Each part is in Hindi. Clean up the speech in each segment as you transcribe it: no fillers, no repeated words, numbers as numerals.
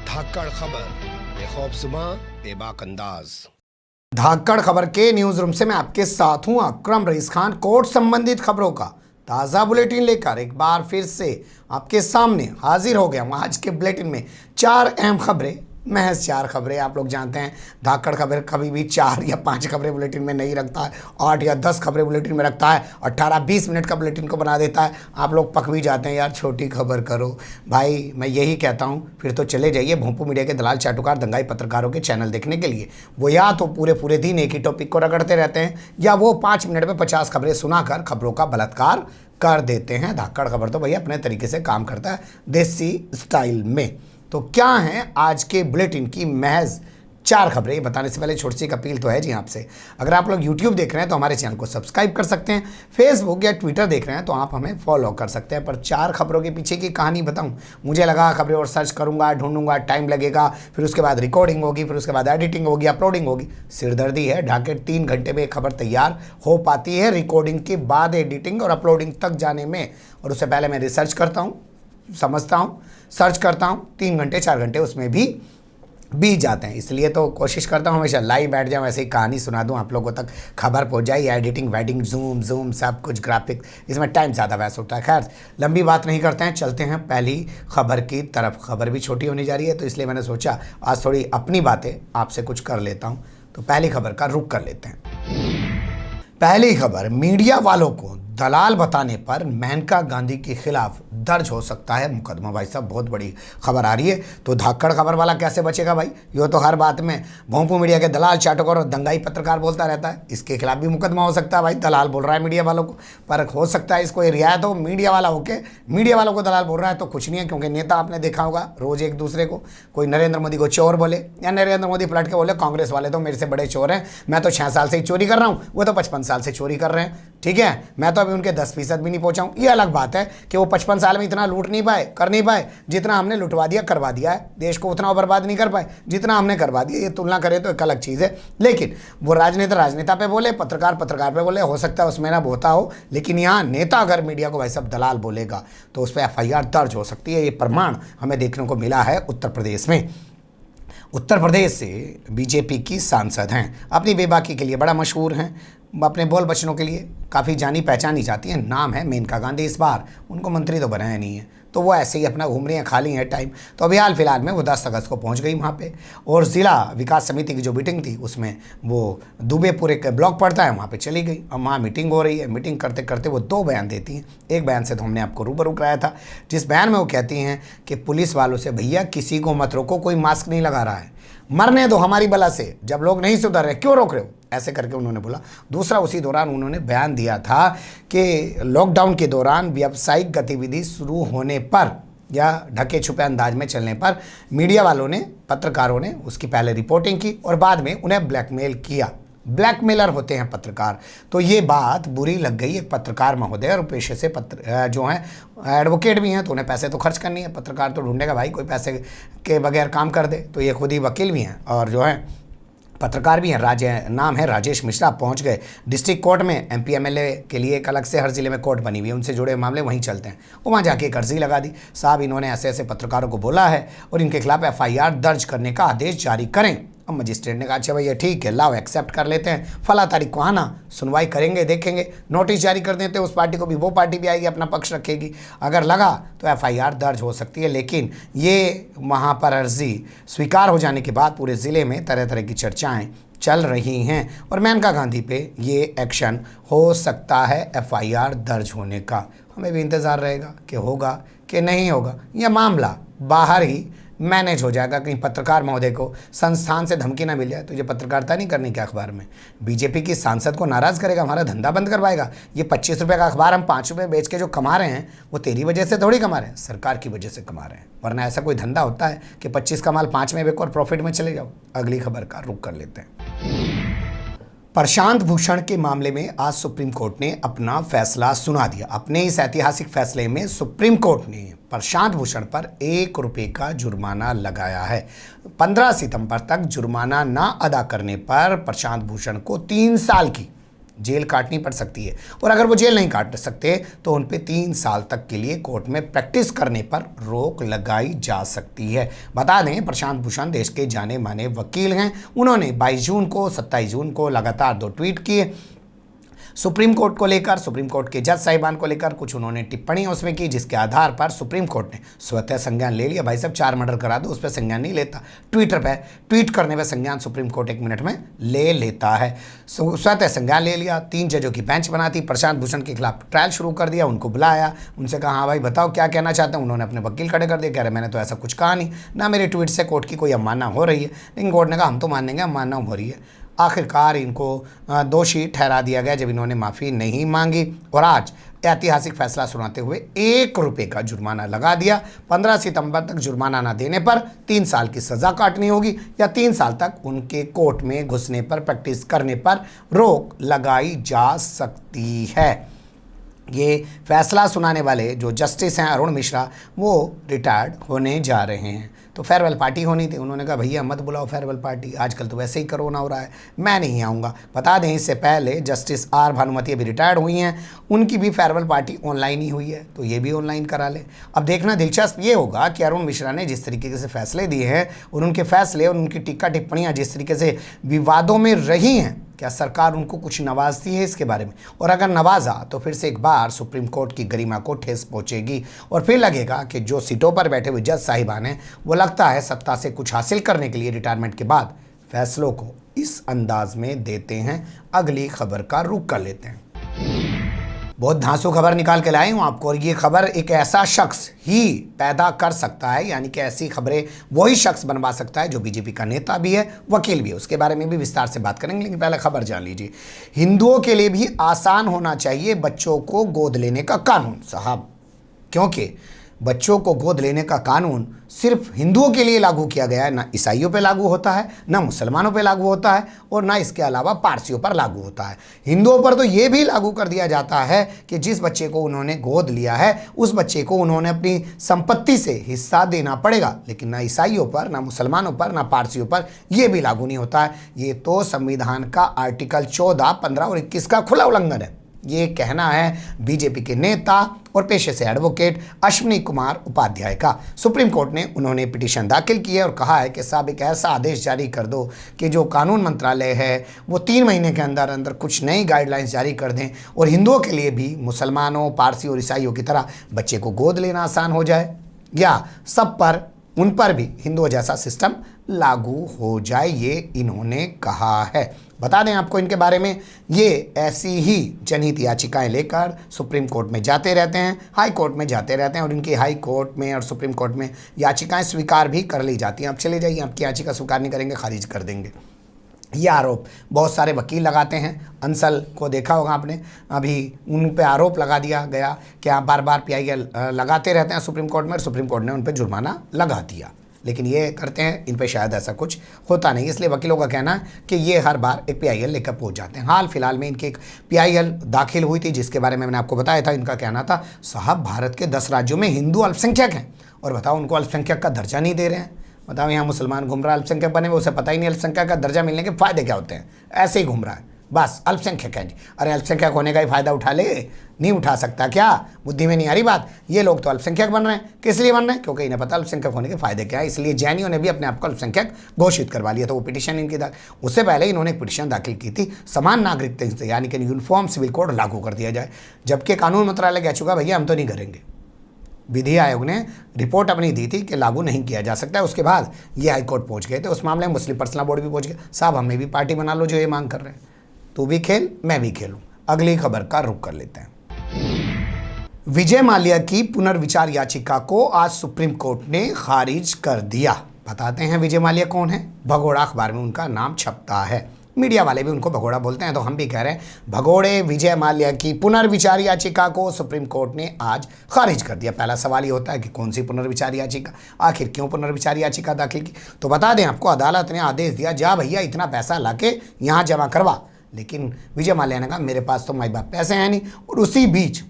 धाकड़ खबर, बेखौफजुमा बेबाक अंदाज। धाकड़ खबर के न्यूज रूम से मैं आपके साथ हूं अकरम रईस खान। कोर्ट संबंधित खबरों का ताज़ा बुलेटिन लेकर एक बार फिर से आपके सामने हाजिर हो गया हूं। आज के बुलेटिन में 4 अहम खबरें, महज 4 खबरें। आप लोग जानते हैं धाकड़ खबर कभी भी 4 या 5 खबरें बुलेटिन में नहीं रखता है, 8 या 10 खबरें बुलेटिन में रखता है, 18-20 मिनट का बुलेटिन को बना देता है। आप लोग पक भी जाते हैं, यार छोटी खबर करो भाई। मैं यही कहता हूं, फिर तो चले जाइए भोंपू मीडिया के दलाल चाटुकार दंगाई पत्रकारों के चैनल देखने के लिए। वो या तो पूरे दिन एक ही टॉपिक को रगड़ते रहते हैं, या वो 5 मिनट में 50 खबरें सुनाकर खबरों का बलात्कार कर देते हैं। धाकड़ खबर तो भैया अपने तरीके से काम करता है, देसी स्टाइल में। तो क्या है आज के बुलेटिन की महज 4 खबरें, ये बताने से पहले छोटी सी एक अपील तो है जी आपसे। अगर आप लोग YouTube देख रहे हैं तो हमारे चैनल को सब्सक्राइब कर सकते हैं, फेसबुक या ट्विटर देख रहे हैं तो आप हमें फॉलो कर सकते हैं। पर 4 खबरों के पीछे की कहानी बताऊं, मुझे लगा खबरें और सर्च करूंगा, ढूंढूंगा, टाइम लगेगा, फिर उसके बाद रिकॉर्डिंग होगी, फिर उसके बाद एडिटिंग होगी, अपलोडिंग होगी, सिरदर्दी है। ढाके 3 घंटे में एक खबर तैयार हो पाती है, रिकॉर्डिंग के बाद एडिटिंग और अपलोडिंग तक जाने में। और उससे पहले मैं रिसर्च करता हूँ, समझता हूँ, सर्च करता हूँ, 3 घंटे 4 घंटे उसमें भी बीत जाते हैं। इसलिए तो कोशिश करता हूँ हमेशा लाइव बैठ जाऊँ, ऐसे ही कहानी सुना दूँ आप लोगों तक, खबर पहुँच जाए। एडिटिंग वेडिंग जूम सब कुछ ग्राफिक, इसमें टाइम ज़्यादा वैसे होता है। खैर लंबी बात नहीं करते हैं, चलते हैं पहली खबर की तरफ। खबर भी छोटी होने जा रही है तो इसलिए मैंने सोचा आज थोड़ी अपनी बातें आपसे कुछ कर लेता हूँ। तो पहली खबर का रुख कर लेते हैं। पहली खबर, मीडिया वालों को दलाल बताने पर मेनका गांधी के खिलाफ दर्ज हो सकता है मुकदमा। भाई साहब बहुत बड़ी खबर आ रही है। तो धाकड़ खबर वाला कैसे बचेगा भाई, ये तो हर बात में भोंपू मीडिया के दलाल चाटुकार और दंगाई पत्रकार बोलता रहता है। इसके खिलाफ भी मुकदमा हो सकता है भाई, दलाल बोल रहा है मीडिया वालों को। पर हो सकता है इसको रियायत हो, मीडिया वाला होके मीडिया वालों को दलाल बोल रहा है तो कुछ नहीं है। क्योंकि नेता आपने देखा होगा रोज एक दूसरे को, कोई नरेंद्र मोदी को चोर बोले या नरेंद्र मोदी पलट के बोले कांग्रेस वाले तो मेरे से बड़े चोर हैं, मैं तो 6 साल से ही चोरी कर रहा हूँ, वो तो 55 साल से चोरी कर रहे हैं। ठीक है, मैं तो अभी उनके 10% भी नहीं पहुंचा हूं। ये अलग बात है कि वो 55 साल में इतना लूट नहीं पाए, कर नहीं पाए जितना हमने लुटवा दिया, करवा दिया है। देश को उतना बर्बाद नहीं कर पाए जितना हमने करवा दिया। ये तुलना करें तो एक अलग चीज़ है। लेकिन वो राजनेता पे बोले, पत्रकार पे बोले, हो सकता है उसमें ना होता हो। लेकिन यहाँ नेता अगर मीडिया को भाई सब दलाल बोलेगा तो उस पर FIR दर्ज हो सकती है। ये प्रमाण हमें देखने को मिला है उत्तर प्रदेश में। उत्तर प्रदेश से BJP की सांसद हैं, अपनी बेबाकी के लिए बड़ा मशहूर हैं, अपने बोल बचनों के लिए काफ़ी जानी पहचानी जाती हैं। नाम है मेनका गांधी। इस बार उनको मंत्री तो बनाया नहीं है, तो वो ऐसे ही अपना घूम रही हैं, खाली है टाइम। तो अभी हाल फिलहाल में वो 10 अगस्त को पहुंच गई वहाँ पे, और ज़िला विकास समिति की जो मीटिंग थी उसमें वो दुबेपुर एक ब्लॉक पड़ता है, वहाँ पे चली गई। अब वहाँ मीटिंग हो रही है, मीटिंग करते करते वो 2 बयान देती हैं। एक बयान से तो हमने आपको रूबरू कराया था, जिस बयान में वो कहती हैं कि पुलिस वालों से भैया किसी को मत रोको, कोई मास्क नहीं लगा रहा है, मरने दो हमारी बला से, जब लोग नहीं सुधर रहे क्यों रोक रहे हो, ऐसे करके उन्होंने बोला। दूसरा, उसी दौरान उन्होंने बयान दिया था कि लॉकडाउन के दौरान व्यावसायिक गतिविधि शुरू होने पर या ढके छुपे अंदाज में चलने पर मीडिया वालों ने, पत्रकारों ने उसकी पहले रिपोर्टिंग की और बाद में उन्हें ब्लैकमेल किया। ब्लैकमेलर होते हैं पत्रकार। तो ये बात बुरी लग गई एक पत्रकार महोदय, और पेशे से जो हैं एडवोकेट भी हैं, तो उन्हें पैसे तो खर्च करनी है। पत्रकार तो ढूंढेगा भाई कोई पैसे के बगैर काम कर दे, तो ये खुद ही वकील भी हैं और जो है पत्रकार भी हैं। नाम है राजेश मिश्रा। पहुंच गए डिस्ट्रिक्ट कोर्ट में। MP MLA के लिए एक अलग से हर जिले में कोर्ट बनी हुई है, उनसे जुड़े मामले वहीं चलते हैं। वो वहाँ जाके एक अर्जी लगा दी, साहब इन्होंने ऐसे ऐसे पत्रकारों को बोला है और इनके खिलाफ FIR दर्ज करने का आदेश जारी करें। अब मजिस्ट्रेट ने कहा अच्छा भैया ठीक है, लाओ एक्सेप्ट कर लेते हैं, फला तारीख को आना, सुनवाई करेंगे, देखेंगे। नोटिस जारी कर देते हैं उस पार्टी को भी, वो पार्टी भी आएगी, अपना पक्ष रखेगी। अगर लगा तो FIR दर्ज हो सकती है। लेकिन ये वहाँ पर अर्जी स्वीकार हो जाने के बाद पूरे ज़िले में तरह तरह की चर्चाएँ चल रही हैं और मेनका गांधी पे ये एक्शन हो सकता है FIR दर्ज होने का। हमें भी इंतज़ार रहेगा कि होगा कि नहीं होगा। यह मामला बाहर ही मैनेज हो जाएगा, कहीं पत्रकार महोदय को संस्थान से धमकी ना मिल जाए। तो ये पत्रकारिता नहीं करनी क्या अखबार में, BJP की सांसद को नाराज़ करेगा, हमारा धंधा बंद करवाएगा। ये 25 रुपये का अखबार हम 5 रुपये बेच के जो कमा रहे हैं वो तेरी वजह से थोड़ी कमा रहे हैं, सरकार की वजह से कमा रहे हैं। वरना ऐसा कोई धंधा होता है कि 25 का माल 5 में बेचो और प्रॉफिट में चले जाओ। अगली खबर का रुख कर लेते हैं। प्रशांत भूषण के मामले में आज सुप्रीम कोर्ट ने अपना फैसला सुना दिया। अपने इस ऐतिहासिक फैसले में सुप्रीम कोर्ट ने प्रशांत भूषण पर 1 रुपये का जुर्माना लगाया है। 15 सितंबर तक जुर्माना ना अदा करने पर प्रशांत भूषण को 3 साल की जेल काटनी पड़ सकती है। और अगर वो जेल नहीं काट सकते तो उन पे 3 साल तक के लिए कोर्ट में प्रैक्टिस करने पर रोक लगाई जा सकती है। बता दें, प्रशांत भूषण देश के जाने माने वकील हैं। उन्होंने 22 जून को 27 जून को लगातार 2 ट्वीट किए। सुप्रीम कोर्ट को लेकर, सुप्रीम कोर्ट के जज साहिबान को लेकर कुछ उन्होंने टिप्पणियां उसमें की, जिसके आधार पर सुप्रीम कोर्ट ने स्वतः संज्ञान ले लिया। भाई साहब 4 मर्डर करा दो, उस पर संज्ञान नहीं लेता। ट्विटर पे ट्वीट करने पर संज्ञान सुप्रीम कोर्ट 1 मिनट में ले लेता है। स्वतः संज्ञान ले लिया। 3 जजों की बेंच बनाती, प्रशांत भूषण के खिलाफ ट्रायल शुरू कर दिया। उनको बुलाया, उनसे कहा हाँ भाई बताओ क्या कहना चाहते हैं। उन्होंने अपने वकील खड़े कर दिए, कह रहे मैंने तो ऐसा कुछ कहा नहीं, ना मेरे ट्वीट से कोर्ट की कोई अवमानना हो रही है। लेकिन कोर्ट ने कहा हम तो मान लेंगे अवमानना हो रही है। आखिरकार इनको दोषी ठहरा दिया गया जब इन्होंने माफ़ी नहीं मांगी और आज ऐतिहासिक फैसला सुनाते हुए 1 रुपये का जुर्माना लगा दिया। 15 सितंबर तक जुर्माना न देने पर 3 साल की सज़ा काटनी होगी या 3 साल तक उनके कोर्ट में घुसने पर, प्रैक्टिस करने पर रोक लगाई जा सकती है। ये फैसला सुनाने वाले जो जस्टिस हैं अरुण मिश्रा, वो रिटायर्ड होने जा रहे हैं। तो फेयरवेल पार्टी होनी थी, उन्होंने कहा भैया मत बुलाओ फेयरवेल पार्टी, आजकल तो वैसे ही कोरोना हो रहा है, मैं नहीं आऊँगा। बता दें इससे पहले जस्टिस आर भानुमति अभी रिटायर्ड हुई हैं, उनकी भी फेयरवेल पार्टी ऑनलाइन ही हुई है, तो ये भी ऑनलाइन करा ले। अब देखना दिलचस्प ये होगा कि अरुण मिश्रा ने जिस तरीके से फैसले दिए हैं और उनके फैसले और उनकी टीका टिप्पणियाँ जिस तरीके से विवादों में रही हैं, क्या सरकार उनको कुछ नवाजती है इसके बारे में? और अगर नवाजा तो फिर से एक बार सुप्रीम कोर्ट की गरिमा को ठेस पहुंचेगी और फिर लगेगा कि जो सीटों पर बैठे हुए जज साहिबान हैं वो लगता है सत्ता से कुछ हासिल करने के लिए रिटायरमेंट के बाद फैसलों को इस अंदाज में देते हैं। अगली खबर का रुख कर लेते हैं। बहुत धांसू खबर निकाल के लाई हूँ आपको, और ये खबर एक ऐसा शख्स ही पैदा कर सकता है, यानी कि ऐसी खबरें वही शख्स बनवा सकता है जो बीजेपी का नेता भी है, वकील भी है। उसके बारे में भी विस्तार से बात करेंगे, लेकिन पहले खबर जान लीजिए। हिंदुओं के लिए भी आसान होना चाहिए बच्चों को गोद लेने का कानून साहब, क्योंकि बच्चों को गोद लेने का कानून सिर्फ हिंदुओं के लिए लागू किया गया है, ना ईसाइयों पे लागू होता है, ना मुसलमानों पे लागू होता है, और ना इसके अलावा पारसियों पर लागू होता है। हिंदुओं पर तो ये भी लागू कर दिया जाता है कि जिस बच्चे को उन्होंने गोद लिया है उस बच्चे को उन्होंने अपनी संपत्ति से हिस्सा देना पड़ेगा, लेकिन ना ईसाइयों पर, ना मुसलमानों पर, ना पारसियों पर यह भी लागू नहीं होता है। ये तो संविधान का आर्टिकल 14, 15 और 21 का खुला उल्लंघन है। ये कहना है बीजेपी के नेता और पेशे से एडवोकेट अश्विनी कुमार उपाध्याय का। सुप्रीम कोर्ट ने उन्होंने पिटीशन दाखिल की है और कहा है कि साहब एक ऐसा आदेश जारी कर दो कि जो कानून मंत्रालय है वो 3 महीने के अंदर अंदर कुछ नई गाइडलाइंस जारी कर दें और हिंदुओं के लिए भी मुसलमानों, पारसी और ईसाइयों की तरह बच्चे को गोद लेना आसान हो जाए, या सब पर, उन पर भी हिंदुओं जैसा सिस्टम लागू हो जाए, ये इन्होंने कहा है। बता दें आपको इनके बारे में, ये ऐसी ही जनहित याचिकाएं लेकर सुप्रीम कोर्ट में जाते रहते हैं, हाई कोर्ट में जाते रहते हैं, और इनकी हाई कोर्ट में और सुप्रीम कोर्ट में याचिकाएं स्वीकार भी कर ली जाती हैं। आप चले जाइए, आपकी याचिका स्वीकार नहीं करेंगे, खारिज कर देंगे। ये आरोप बहुत सारे वकील लगाते हैं। अंसल को देखा होगा आपने, अभी उन पे आरोप लगा दिया गया कि आप बार बार PIL लगाते रहते हैं सुप्रीम कोर्ट में, और सुप्रीम कोर्ट ने उन पे जुर्माना लगा दिया। लेकिन ये करते हैं, इन पे शायद ऐसा कुछ होता नहीं, इसलिए वकीलों का कहना है कि ये हर बार एक PIL लेकर पहुंच जाते हैं। हाल फिलहाल में इनकी एक PIL दाखिल हुई थी, जिसके बारे में मैंने आपको बताया था। इनका कहना था साहब भारत के 10 राज्यों में हिंदू अल्पसंख्यक हैं, और बताओ उनको अल्पसंख्यक का दर्जा नहीं दे रहे हैं। बताओ यहाँ मुसलमान घूम रहा है अल्पसंख्यक बने हुए, उसे पता ही नहीं अल्पसंख्यक का दर्जा मिलने के फ़ायदे क्या होते हैं, ऐसे ही घूम रहा है, बस अल्पसंख्यक है जी। अरे अल्पसंख्यक होने का ही फ़ायदा उठा ले, नहीं उठा सकता क्या? बुद्धि में नहीं आ रही बात? ये लोग तो अल्पसंख्यक बन रहे हैं, किस लिए बन रहे हैं? क्योंकि इन्हें पता अल्पसंख्यक होने के फ़ायदे क्या है, इसलिए जैनियों ने भी अपने आप को अल्पसंख्यक घोषित करवा लिया। तो वो पिटीशन इनकी उससे पहले इन्होंने एक पिटीशन दाखिल की थी, समान नागरिकता यानी कि यूनिफॉर्म सिविल कोड लागू कर दिया जाए, जबकि कानून मंत्रालय कह चुका भैया हम तो नहीं करेंगे। विधि आयोग ने रिपोर्ट अपनी दी थी कि लागू नहीं किया जा सकता है। उसके बाद ये हाईकोर्ट पहुंच गए थे, उस मामले में मुस्लिम पर्सनल बोर्ड भी पहुंच गया, साहब हमें भी पार्टी बना लो जो ये मांग कर रहे हैं, तू भी खेल मैं भी खेलूं। अगली खबर का रुख कर लेते हैं। विजय माल्या की पुनर्विचार याचिका को आज सुप्रीम कोर्ट ने खारिज कर दिया। बताते हैं विजय माल्या कौन है। भगोड़ा अखबार में उनका नाम छपता है, मीडिया वाले भी उनको भगोड़ा बोलते हैं, तो हम भी कह रहे हैं भगोड़े विजय माल्या की पुनर्विचार याचिका को सुप्रीम कोर्ट ने आज खारिज कर दिया। पहला सवाल ये होता है कि कौन सी पुनर्विचार याचिका, आखिर क्यों पुनर्विचार याचिका दाखिल की? तो बता दें आपको, अदालत ने आदेश दिया जा भैया इतना पैसा लाके यहाँ जमा करवा, लेकिन विजय माल्या ने कहा मेरे पास तो माई बाप पैसे हैं नहीं, और उसी बीच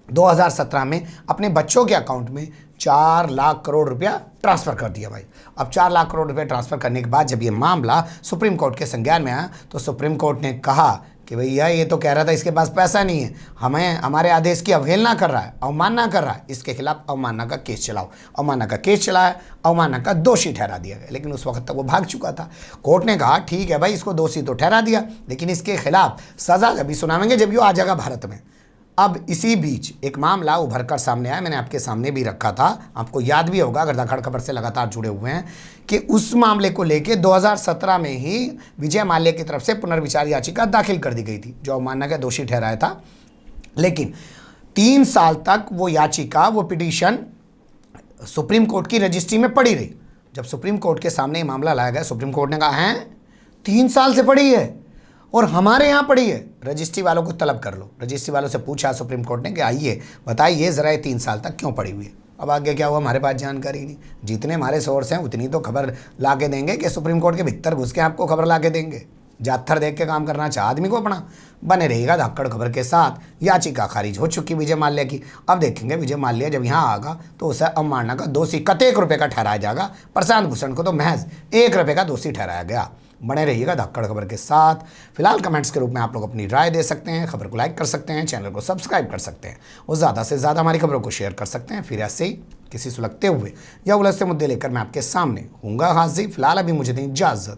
2017 में अपने बच्चों के अकाउंट में 4 लाख करोड़ रुपया ट्रांसफ़र कर दिया भाई। अब 4 लाख करोड़ रुपए ट्रांसफ़र करने के बाद जब ये मामला सुप्रीम कोर्ट के संज्ञान में आया तो सुप्रीम कोर्ट ने कहा कि भैया ये तो कह रहा था इसके पास पैसा नहीं है, हमें हमारे आदेश की अवहेलना कर रहा है, अवमानना कर रहा है, इसके खिलाफ अवमानना का केस चलाओ। अवमानना का केस चलाया, अवमानना का दोषी ठहरा दिया गया, लेकिन उस वक्त तक वो भाग चुका था। कोर्ट ने कहा ठीक है भाई, इसको दोषी तो ठहरा दिया, लेकिन इसके खिलाफ सजा जब भी सुनावेंगे जब ये आ जाएगा भारत में। अब इसी बीच एक मामला उभर कर सामने आया, मैंने आपके सामने भी रखा था, आपको याद भी होगा अगर धक्कड़ खबर से लगातार जुड़े हुए हैं, कि उस मामले को लेके 2017 में ही विजय माल्या की तरफ से पुनर्विचार याचिका दाखिल कर दी गई थी, जो अवमानना का दोषी ठहराया था। लेकिन 3 साल तक वो याचिका, वो पिटीशन सुप्रीम कोर्ट की रजिस्ट्री में पड़ी रही। जब सुप्रीम कोर्ट के सामने ये मामला लाया गया, सुप्रीम कोर्ट ने कहा है 3 साल से पड़ी है और हमारे यहाँ पड़ी है, रजिस्ट्री वालों को तलब कर लो। रजिस्ट्री वालों से पूछा सुप्रीम कोर्ट ने कि आइए बताइए ज़रा ये 3 साल तक क्यों पड़ी हुई है। अब आगे क्या हुआ, हमारे पास जानकारी नहीं। जितने हमारे सोर्स हैं उतनी तो खबर ला के देंगे कि सुप्रीम कोर्ट के भीतर घुस के आपको खबर ला के देंगे। जात्थर देख के काम करना चाह आदमी को अपना। बने रहेगा धक्कड़ खबर के साथ। याचिका खारिज हो चुकी विजय माल्या की। अब देखेंगे विजय माल्या जब यहाँ आएगा तो उसे अवमानना का दोषी कत 1 रुपये का ठहराया जाएगा। प्रशांत भूषण को तो महज 1 रुपये का दोषी ठहराया गया। बने रहिएगा धक्कड़ खबर के साथ। फिलहाल कमेंट्स के रूप में आप लोग अपनी राय दे सकते हैं, खबर को लाइक कर सकते हैं, चैनल को सब्सक्राइब कर सकते हैं और ज़्यादा से ज़्यादा हमारी खबरों को शेयर कर सकते हैं। फिर ऐसे ही किसी सुलगते हुए या उलझते मुद्दे लेकर मैं आपके सामने हूँगा हाजिर। फिलहाल अभी मुझे दें इजाज़त।